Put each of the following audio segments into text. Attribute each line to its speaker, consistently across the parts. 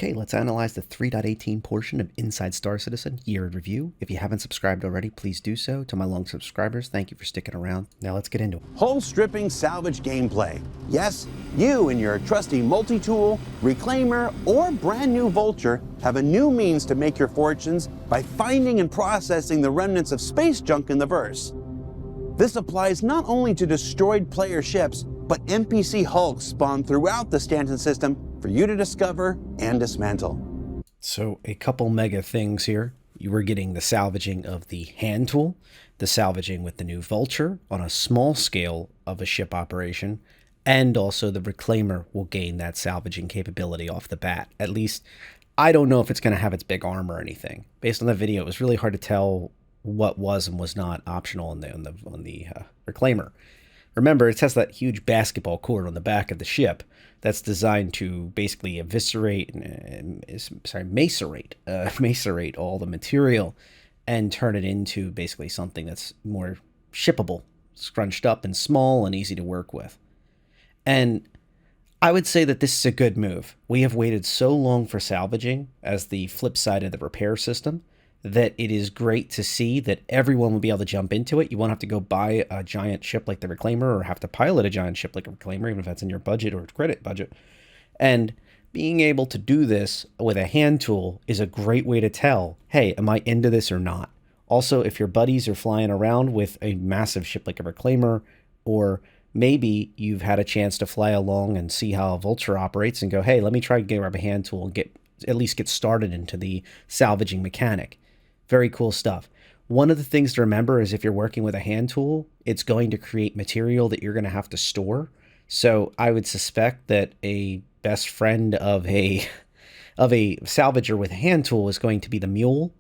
Speaker 1: Okay, let's analyze the 3.18 portion of Inside StarCitizen Year in Review. If you haven't subscribed already, please do so. To my long subscribers, thank you for sticking around. Now let's get into it.
Speaker 2: Hole stripping salvage gameplay. Yes, you and your trusty multi-tool, reclaimer, or brand new vulture have a new means to make your fortunes by finding and processing the remnants of space junk in the verse. This applies not only to destroyed player ships, but NPC hulks spawned throughout the Stanton system for you to discover and dismantle.
Speaker 1: So a couple mega things here. You were getting the salvaging of the hand tool, the salvaging with the new vulture on a small scale of a ship operation, and also the reclaimer will gain that salvaging capability off the bat. At least, I don't know if it's going to have its big arm or anything. Based on the video, it was really hard to tell what was and was not optional on the reclaimer. Remember, it has that huge basketball court on the back of the ship that's designed to basically eviscerate, macerate all the material and turn it into basically something that's more shippable, scrunched up and small and easy to work with. And I would say that this is a good move. We have waited so long for salvaging as the flip side of the repair system that it is great to see that everyone will be able to jump into it. You won't have to go buy a giant ship like the Reclaimer or have to pilot a giant ship like a Reclaimer, even if that's in your budget or credit budget. And being able to do this with a hand tool is a great way to tell, hey, am I into this or not? Also, if your buddies are flying around with a massive ship like a Reclaimer, or maybe you've had a chance to fly along and see how a Vulture operates and go, hey, let me try to grab a hand tool and at least get started into the salvaging mechanic. Very cool stuff. One of the things to remember is if you're working with a hand tool, it's going to create material that you're going to have to store. So I would suspect that a best friend of a salvager with a hand tool is going to be the mule,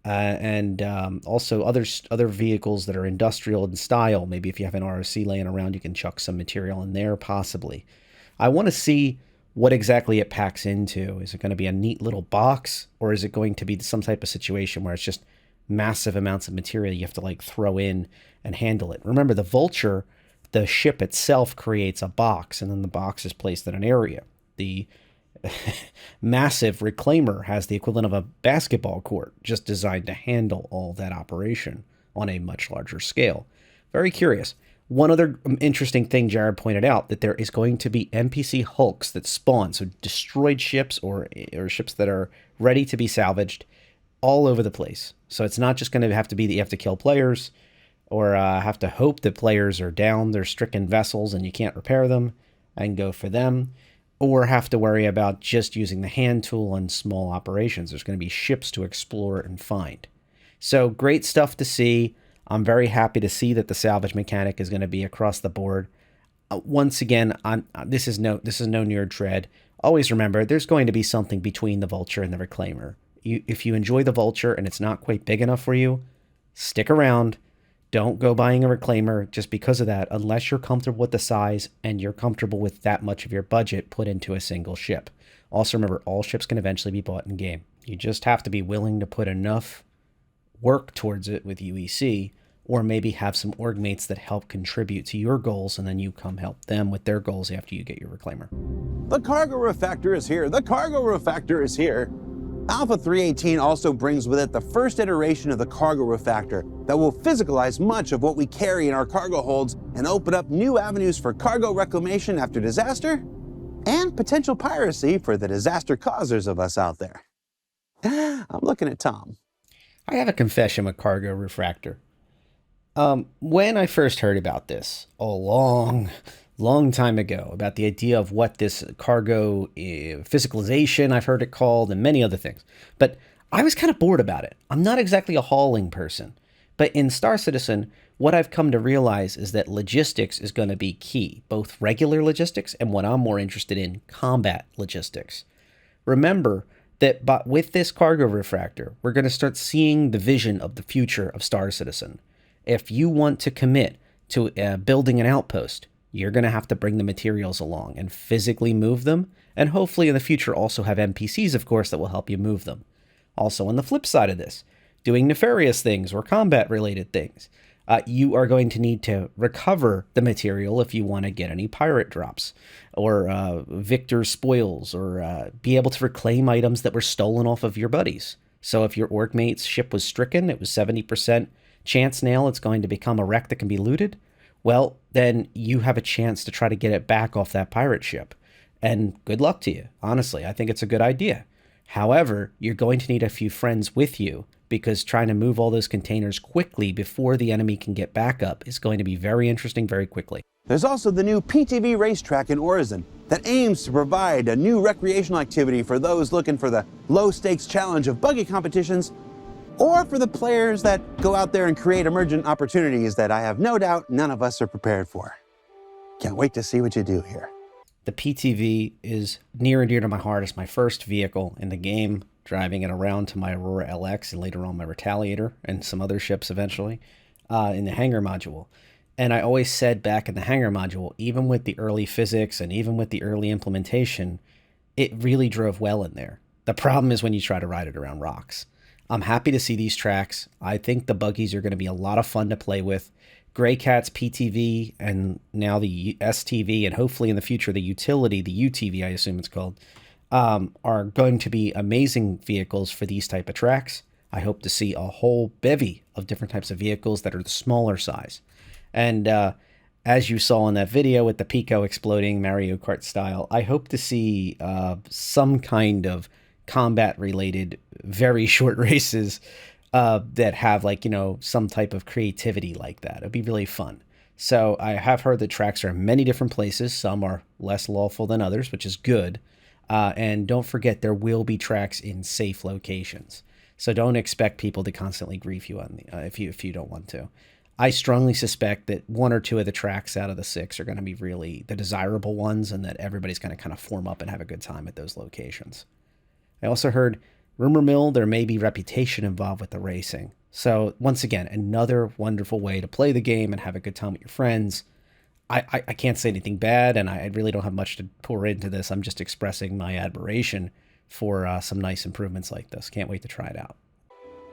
Speaker 1: and also other vehicles that are industrial in style. Maybe if you have an ROC laying around, you can chuck some material in there possibly. I want to see what exactly it packs into. Is it going to be a neat little box, or is it going to be some type of situation where it's just massive amounts of material you have to like throw in and handle it? Remember, the Vulture, the ship itself creates a box, and then the box is placed in an area. The massive Reclaimer has the equivalent of a basketball court, just designed to handle all that operation on a much larger scale. Very curious. One other interesting thing Jared pointed out, that there is going to be NPC hulks that spawn, so destroyed ships or ships that are ready to be salvaged all over the place. So it's not just going to have to be that you have to kill players or have to hope that players are down their stricken vessels and you can't repair them and go for them, or have to worry about just using the hand tool on small operations. There's going to be ships to explore and find. So great stuff to see. I'm very happy to see that the salvage mechanic is going to be across the board. Once again, this is no nerd tread. Always remember, there's going to be something between the Vulture and the Reclaimer. If you enjoy the Vulture and it's not quite big enough for you, stick around. Don't go buying a Reclaimer just because of that, unless you're comfortable with the size and you're comfortable with that much of your budget put into a single ship. Also remember, all ships can eventually be bought in game. You just have to be willing to put enough work towards it with UEC, or maybe have some org mates that help contribute to your goals, and then you come help them with their goals after you get your Reclaimer.
Speaker 2: The Cargo Refactor is here. The Cargo Refactor is here. Alpha 3.18 also brings with it the first iteration of the Cargo Refactor that will physicalize much of what we carry in our cargo holds and open up new avenues for cargo reclamation after disaster and potential piracy for the disaster causers of us out there. I'm looking at Tom.
Speaker 1: I have a confession with Cargo Refactor. When I first heard about this a long time ago, about the idea of what this cargo physicalization, I've heard it called, and many other things, but I was kind of bored about it. I'm not exactly a hauling person, but in StarCitizen, what I've come to realize is that logistics is going to be key, both regular logistics and what I'm more interested in, combat logistics. Remember that with this Cargo Refactor, we're going to start seeing the vision of the future of StarCitizen. If you want to commit to building an outpost, you're going to have to bring the materials along and physically move them, and hopefully in the future also have NPCs, of course, that will help you move them. Also, on the flip side of this, doing nefarious things or combat-related things, You are going to need to recover the material if you want to get any pirate drops or victor spoils, or be able to reclaim items that were stolen off of your buddies. So if your orc mate's ship was stricken, it was 70% chance now it's going to become a wreck that can be looted. Well, then you have a chance to try to get it back off that pirate ship. And good luck to you. Honestly, I think it's a good idea. However, you're going to need a few friends with you, because trying to move all those containers quickly before the enemy can get back up is going to be very interesting very quickly.
Speaker 2: There's also the new PTV Racetrack in Orison that aims to provide a new recreational activity for those looking for the low-stakes challenge of buggy competitions, or for the players that go out there and create emergent opportunities that I have no doubt none of us are prepared for. Can't wait to see what you do here.
Speaker 1: The PTV is near and dear to my heart. It's my first vehicle in the game, driving it around to my Aurora LX and later on my Retaliator and some other ships eventually in the hangar module. And I always said back in the hangar module, even with the early physics and even with the early implementation, it really drove well in there. The problem is when you try to ride it around rocks. I'm happy to see these tracks. I think the buggies are going to be a lot of fun to play with. Grey Cat's PTV and now the STV, and hopefully in the future the utility, the UTV I assume it's called, are going to be amazing vehicles for these type of tracks. I hope to see a whole bevy of different types of vehicles that are the smaller size. And as you saw in that video with the Pico exploding Mario Kart style, I hope to see some kind of combat-related, very short races that have, like, you know, some type of creativity like that. It'd be really fun. So I have heard that tracks are in many different places. Some are less lawful than others, which is good. And don't forget, there will be tracks in safe locations. So don't expect people to constantly grief you on the, if you don't want to. I strongly suspect that one or two of the tracks out of the 6 are going to be really the desirable ones, and that everybody's going to kind of form up and have a good time at those locations. I also heard, rumor mill, there may be reputation involved with the racing. So once again, another wonderful way to play the game and have a good time with your friends. I can't say anything bad, and I really don't have much to pour into this. I'm just expressing my admiration for some nice improvements like this. Can't wait to try it out.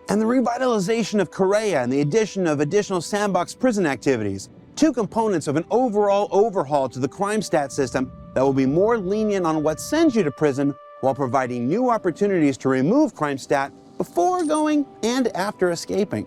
Speaker 2: And the revitalization of Korea and the addition of additional sandbox prison activities, two components of an overall overhaul to the CrimStat system that will be more lenient on what sends you to prison while providing new opportunities to remove CrimStat before going and after escaping.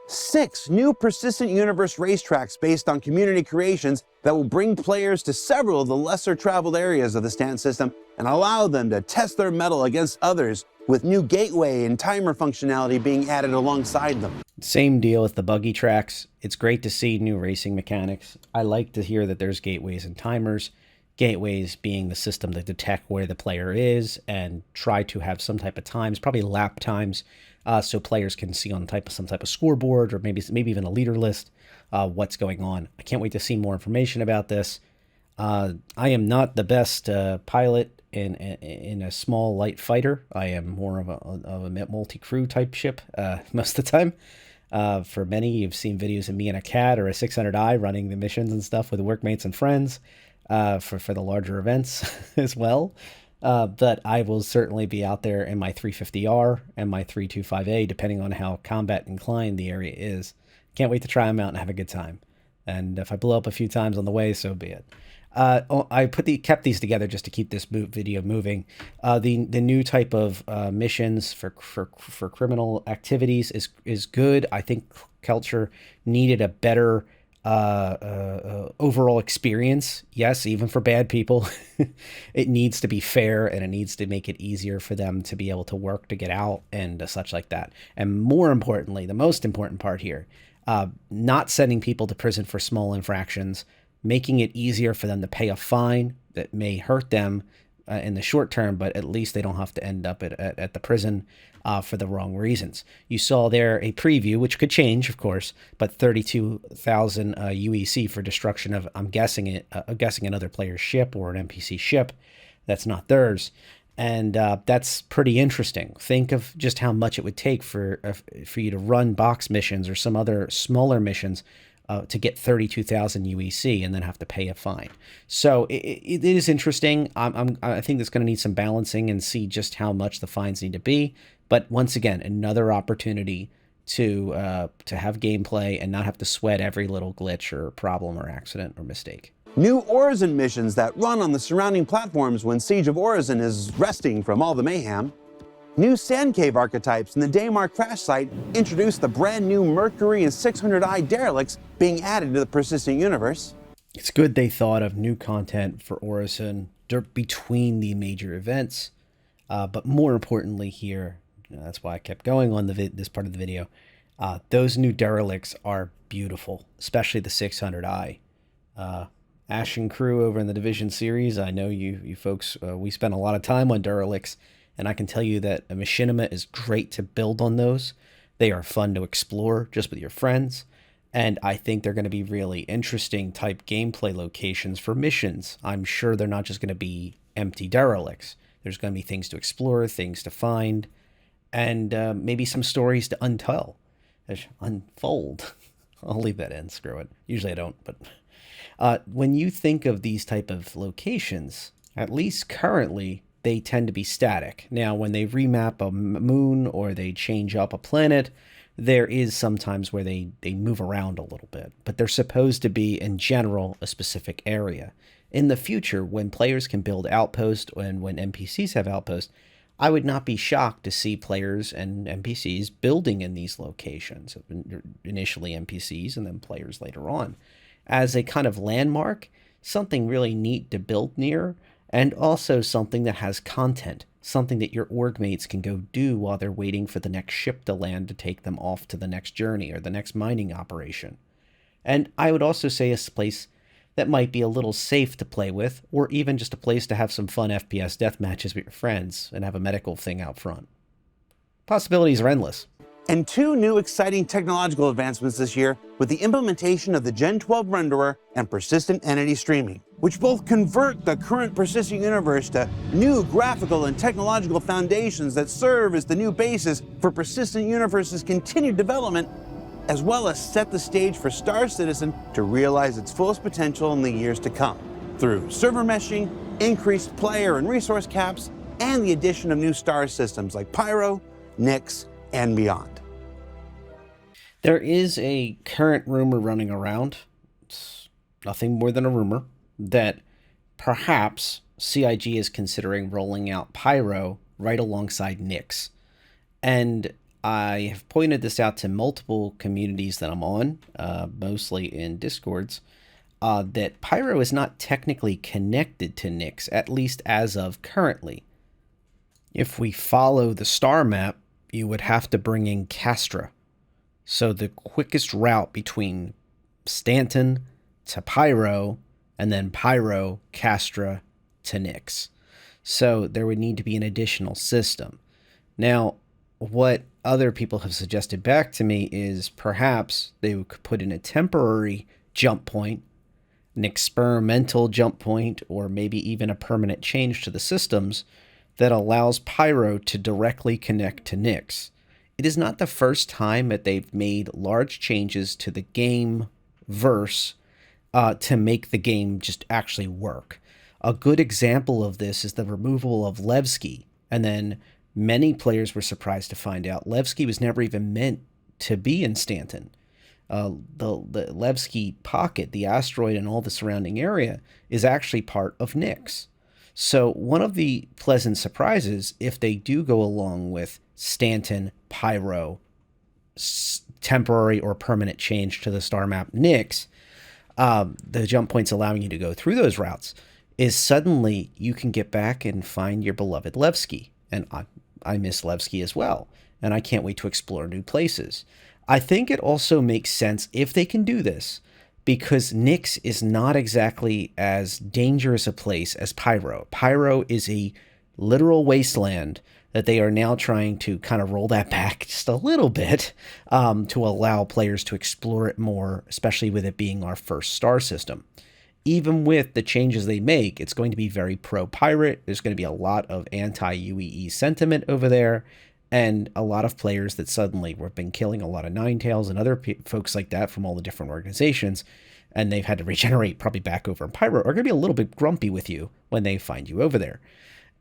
Speaker 2: 6 new persistent universe racetracks based on community creations that will bring players to several of the lesser traveled areas of the stand system and allow them to test their mettle against others, with new gateway and timer functionality being added alongside them.
Speaker 1: Same deal with the buggy tracks. It's great to see new racing mechanics. I like to hear that there's gateways and timers. Gateways being the system that detect where the player is and try to have some type of times, probably lap times, so players can see on some type of scoreboard, or maybe even a leader list, what's going on. I can't wait to see more information about this. I am not the best pilot in a small light fighter. I am more of a multi-crew type ship most of the time. For many, you've seen videos of me and a cat or a 600i running the missions and stuff with workmates and friends for the larger events as well. But I will certainly be out there in my 350R and my 325A, depending on how combat inclined the area is. Can't wait to try them out and have a good time. And if I blow up a few times on the way, so be it. I kept these together just to keep this video moving. The new type of missions for criminal activities is good. I think culture needed a better overall experience. Yes, even for bad people, it needs to be fair, and it needs to make it easier for them to be able to work to get out and such like that. And more importantly, the most important part here, not sending people to prison for small infractions, making it easier for them to pay a fine that may hurt them in the short term, but at least they don't have to end up at the prison for the wrong reasons. You saw there a preview, which could change, of course, but 32,000 UEC for destruction of, I'm guessing another player's ship or an NPC ship that's not theirs. And that's pretty interesting. Think of just how much it would take for you to run box missions or some other smaller missions to get 32,000 UEC and then have to pay a fine. So it is interesting. I think it's going to need some balancing and see just how much the fines need to be. But once again, another opportunity to have gameplay and not have to sweat every little glitch or problem or accident or mistake.
Speaker 2: New Orison missions that run on the surrounding platforms when Siege of Orison is resting from all the mayhem. New Sand Cave archetypes in the Daymar crash site introduce the brand new Mercury and 600i Derelicts being added to the persistent universe.
Speaker 1: It's good they thought of new content for Orison between the major events, but more importantly here, that's why I kept going on this part of the video, those new Derelicts are beautiful, especially the 600i. Ash and crew over in the Division series, I know you folks, we spent a lot of time on Derelicts, and I can tell you that a machinima is great to build on those. They are fun to explore just with your friends, and I think they're going to be really interesting type gameplay locations for missions. I'm sure they're not just going to be empty Derelicts. There's going to be things to explore, things to find, and maybe some stories to unfold. I'll leave that in, screw it. Usually I don't, but when you think of these type of locations, at least currently, they tend to be static. Now, when they remap a moon or they change up a planet, there is sometimes where they move around a little bit, but they're supposed to be, in general, a specific area. In the future, when players can build outposts and when NPCs have outposts, I would not be shocked to see players and NPCs building in these locations, initially NPCs and then players later on, as a kind of landmark, something really neat to build near, and also something that has content, something that your org mates can go do while they're waiting for the next ship to land to take them off to the next journey or the next mining operation. And I would also say a place that might be a little safe to play with, or even just a place to have some fun FPS death matches with your friends and have a medical thing out front. Possibilities are endless.
Speaker 2: And two new exciting technological advancements this year with the implementation of the Gen 12 renderer and persistent entity streaming, which both convert the current persistent universe to new graphical and technological foundations that serve as the new basis for persistent universe's continued development, as well as set the stage for StarCitizen to realize its fullest potential in the years to come through server meshing, increased player and resource caps, and the addition of new star systems like Pyro, Nyx, and beyond.
Speaker 1: There is a current rumor running around, it's nothing more than a rumor, that perhaps CIG is considering rolling out Pyro right alongside Nyx. And I have pointed this out to multiple communities that I'm on, mostly in Discords, that Pyro is not technically connected to Nyx, at least as of currently. If we follow the star map, you would have to bring in Castra. So the quickest route between Stanton to Pyro, and then Pyro, Castra to Nyx. So there would need to be an additional system. Now, what other people have suggested back to me is perhaps they could put in a temporary jump point, an experimental jump point, or maybe even a permanent change to the systems that allows Pyro to directly connect to Nyx. It is not the first time that they've made large changes to the game verse to make the game just actually work. A good example of this is the removal of Levski, and then many players were surprised to find out Levski was never even meant to be in Stanton. The Levski pocket, the asteroid and all the surrounding area, is actually part of Nyx. So one of the pleasant surprises, if they do go along with Stanton, Pyro, temporary or permanent change to the star map Nyx, the jump points allowing you to go through those routes, is suddenly you can get back and find your beloved Levski. And I miss Levski as well, and I can't wait to explore new places. I think it also makes sense if they can do this, because Nyx is not exactly as dangerous a place as Pyro. Pyro is a literal wasteland that they are now trying to kind of roll that back just a little bit to allow players to explore it more, especially with it being our first star system. Even with the changes they make, it's going to be very pro-pirate. There's going to be a lot of anti-UEE sentiment over there, and a lot of players that suddenly have been killing a lot of Ninetales and other folks like that from all the different organizations, and they've had to regenerate probably back over in Pyro, are going to be a little bit grumpy with you when they find you over there.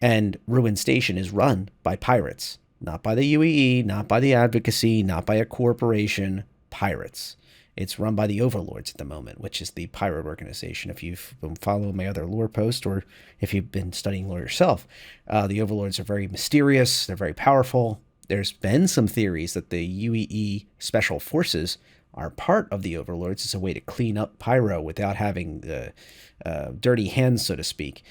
Speaker 1: And Ruin Station is run by pirates. not by the UEE, not by the advocacy, not by a corporation, pirates. It's run by the overlords at the moment, which is the Pyro organization. If you've been following my other lore post, or if you've been studying lore yourself, the overlords are very mysterious. They're very powerful. There's been some theories that the UEE special forces are part of the overlords as a way to clean up Pyro without having the dirty hands, so to speak,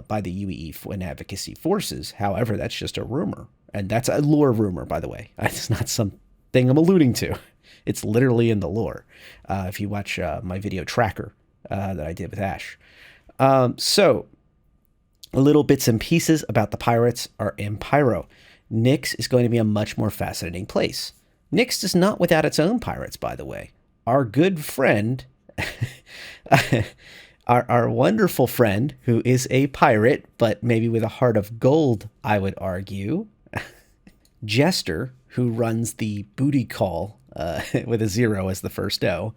Speaker 1: by the UEE and advocacy forces. However, that's just a rumor. And that's a lore rumor, by the way. It's not something I'm alluding to. It's literally in the lore. If you watch my video tracker that I did with Ash. So, little bits and pieces about the pirates are in Pyro. Nyx is going to be a much more fascinating place. Nyx is not without its own pirates, by the way. Our good friend, our wonderful friend, who is a pirate, but maybe with a heart of gold, I would argue, Jester, who runs the booty call with a 0 as the first O,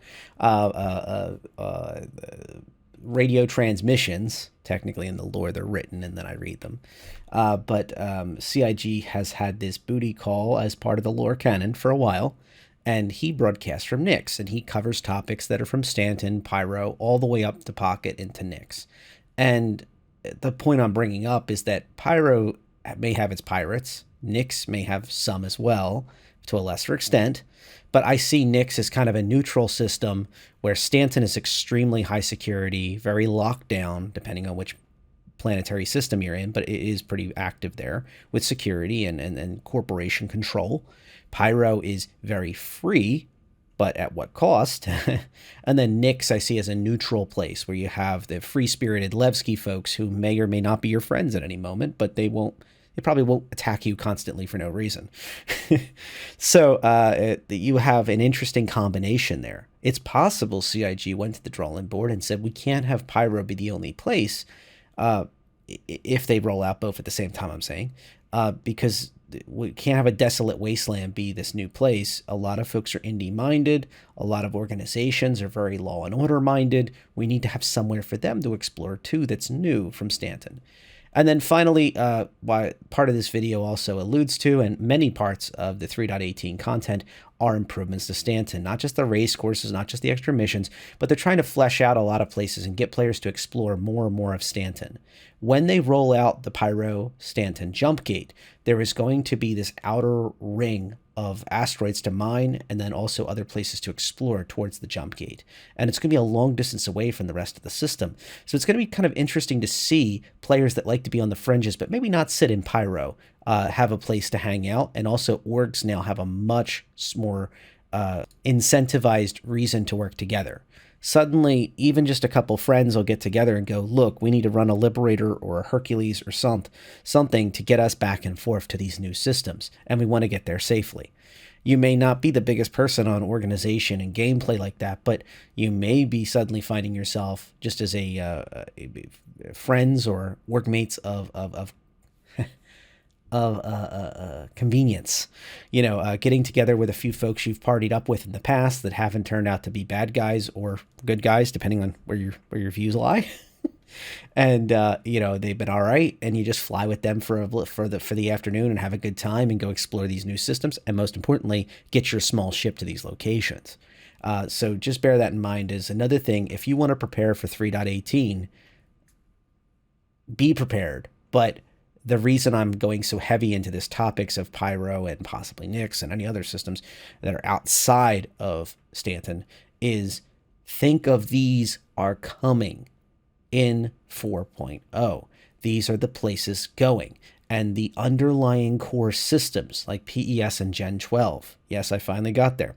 Speaker 1: radio transmissions. Technically in the lore they're written and then I read them. But CIG has had this booty call as part of the lore canon for a while, and he broadcasts from Nyx, and he covers topics that are from Stanton, Pyro, all the way up to Pocket into Nyx. And the point I'm bringing up is that Pyro may have its pirates, Nyx may have some as well, to a lesser extent, but I see Nyx as kind of a neutral system where Stanton is extremely high security, very locked down, depending on which planetary system you're in, but it is pretty active there with security and corporation control. Pyro is very free, but at what cost? And then Nyx I see as a neutral place where you have the free-spirited Levski folks who may or may not be your friends at any moment, but they probably won't attack you constantly for no reason. So you have an interesting combination there. It's possible CIG went to the drawing board and said, we can't have Pyro be the only place if they roll out both at the same time, I'm saying, because we can't have a desolate wasteland be this new place. A lot of folks are indie-minded. A lot of organizations are very law and order-minded. We need to have somewhere for them to explore, too, that's new from Stanton. And then finally, what part of this video also alludes to, and many parts of the 3.18 content, are improvements to Stanton. Not just the race courses, not just the extra missions, but they're trying to flesh out a lot of places and get players to explore more and more of Stanton. When they roll out the Pyro Stanton jump gate, there is going to be this outer ring of asteroids to mine, and then also other places to explore towards the jump gate. And it's going to be a long distance away from the rest of the system. So it's going to be kind of interesting to see players that like to be on the fringes, but maybe not sit in Pyro, have a place to hang out. And also orgs now have a much more incentivized reason to work together. Suddenly, even just a couple friends will get together and go, look, we need to run a Liberator or a Hercules or something to get us back and forth to these new systems, and we want to get there safely. You may not be the biggest person on organization and gameplay like that, but you may be suddenly finding yourself just as a friends or workmates of convenience, getting together with a few folks you've partied up with in the past that haven't turned out to be bad guys or good guys, depending on where your views lie. And they've been all right, and you just fly with them for the afternoon and have a good time and go explore these new systems, and most importantly, get your small ship to these locations. So just bear that in mind as another thing. If you want to prepare for 3.18, be prepared. But the reason I'm going so heavy into this topics of Pyro and possibly Nyx and any other systems that are outside of Stanton is think of these are coming in 4.0. These are the places going. And the underlying core systems like PES and Gen 12, yes, I finally got there,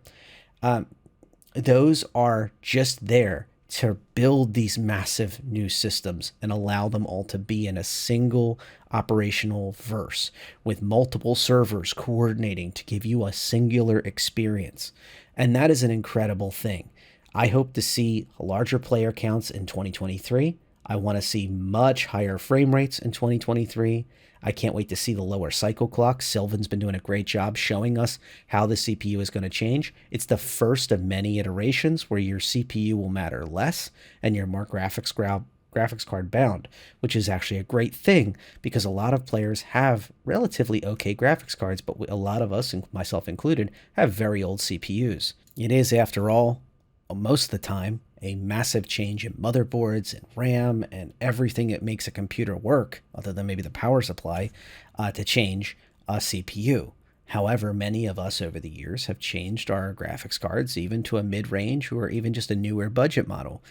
Speaker 1: those are just there to build these massive new systems and allow them all to be in a single operational verse with multiple servers coordinating to give you a singular experience. And that is an incredible thing. I hope to see larger player counts in 2023. I want to see much higher frame rates in 2023. I can't wait to see the lower cycle clock. Sylvan's been doing a great job showing us how the CPU is going to change. It's the first of many iterations where your CPU will matter less and your more graphics graphics card bound, which is actually a great thing because a lot of players have relatively okay graphics cards, but a lot of us, and myself included, have very old CPUs. It is, after all, most of the time, a massive change in motherboards and RAM and everything that makes a computer work, other than maybe the power supply, to change a CPU. However, many of us over the years have changed our graphics cards even to a mid-range or even just a newer budget model.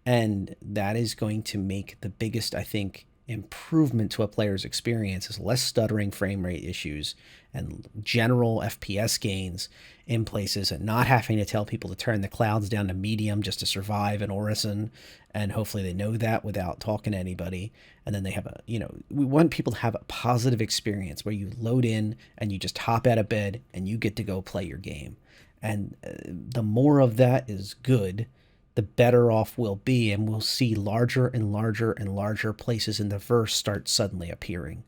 Speaker 1: And that is going to make the biggest, I think, improvement to a player's experience is less stuttering frame rate issues and general FPS gains in places, and not having to tell people to turn the clouds down to medium just to survive in Orison. And hopefully they know that without talking to anybody. And then they have we want people to have a positive experience where you load in and you just hop out of bed and you get to go play your game. And the more of that is good, the better off we'll be, and we'll see larger and larger and larger places in the verse start suddenly appearing.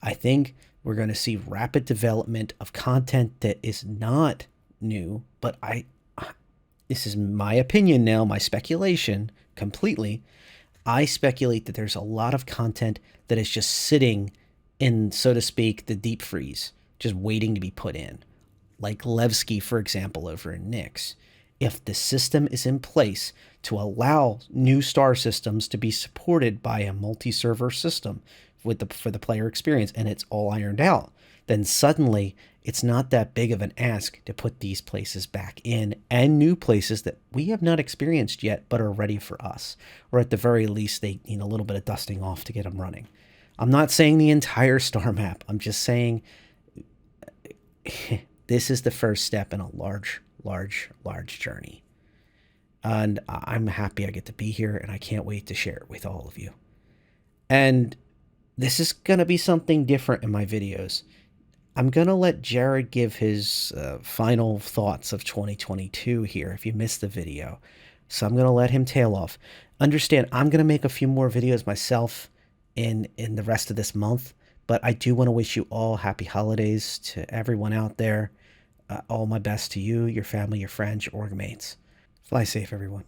Speaker 1: I think we're going to see rapid development of content that is not new, but this is my opinion now, my speculation completely. I speculate that there's a lot of content that is just sitting in, so to speak, the deep freeze, just waiting to be put in. Like Levski, for example, over in Nix. If the system is in place to allow new star systems to be supported by a multi-server system for the player experience, and it's all ironed out, then suddenly it's not that big of an ask to put these places back in, and new places that we have not experienced yet but are ready for us. Or at the very least, they need a little bit of dusting off to get them running. I'm not saying the entire star map. I'm just saying this is the first step in a large journey. And I'm happy I get to be here, and I can't wait to share it with all of you. And this is going to be something different in my videos. I'm going to let Jared give his final thoughts of 2022 here if you missed the video. So I'm going to let him tail off. Understand, I'm going to make a few more videos myself in the rest of this month, but I do want to wish you all happy holidays to everyone out there. All my best to you, your family, your friends, your org mates. Fly safe, everyone.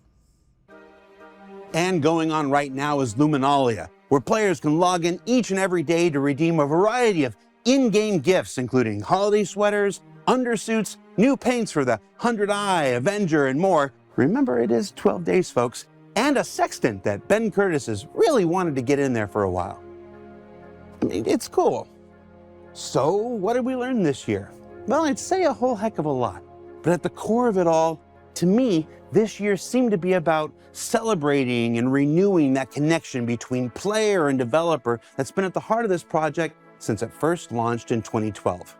Speaker 2: And going on right now is Luminalia, where players can log in each and every day to redeem a variety of in-game gifts, including holiday sweaters, undersuits, new paints for the 100 Eye, Avenger, and more. Remember, it is 12 days, folks. And a sextant that Ben Curtis has really wanted to get in there for a while. I mean, it's cool. So, what did we learn this year? Well, I'd say a whole heck of a lot. But at the core of it all, to me, this year seemed to be about celebrating and renewing that connection between player and developer that's been at the heart of this project since it first launched in 2012.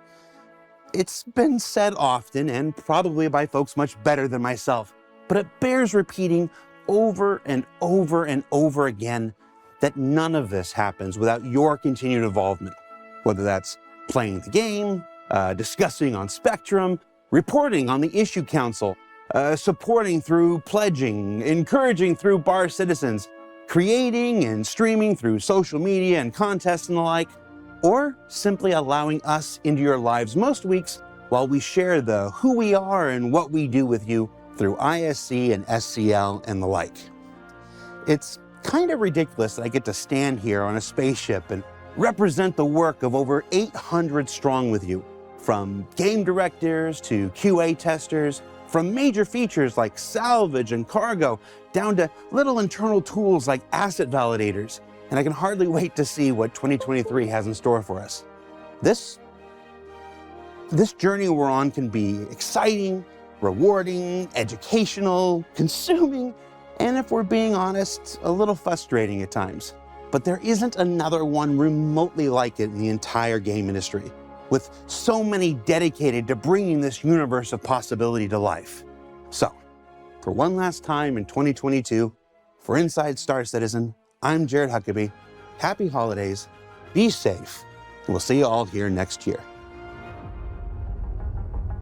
Speaker 2: It's been said often, and probably by folks much better than myself, but it bears repeating over and over and over again that none of this happens without your continued involvement, whether that's playing the game, discussing on Spectrum, reporting on the Issue Council, supporting through pledging, encouraging through bar citizens, creating and streaming through social media and contests and the like, or simply allowing us into your lives most weeks while we share the who we are and what we do with you through ISC and SCL and the like. It's kind of ridiculous that I get to stand here on a spaceship and represent the work of over 800 strong with you, from game directors to QA testers, from major features like salvage and cargo, down to little internal tools like asset validators. And I can hardly wait to see what 2023 has in store for us. This journey we're on can be exciting, rewarding, educational, consuming, and if we're being honest, a little frustrating at times. But there isn't another one remotely like it in the entire game industry, with so many dedicated to bringing this universe of possibility to life. So, for one last time in 2022, for Inside StarCitizen, I'm Jared Huckabee. Happy holidays, be safe, and we'll see you all here next year.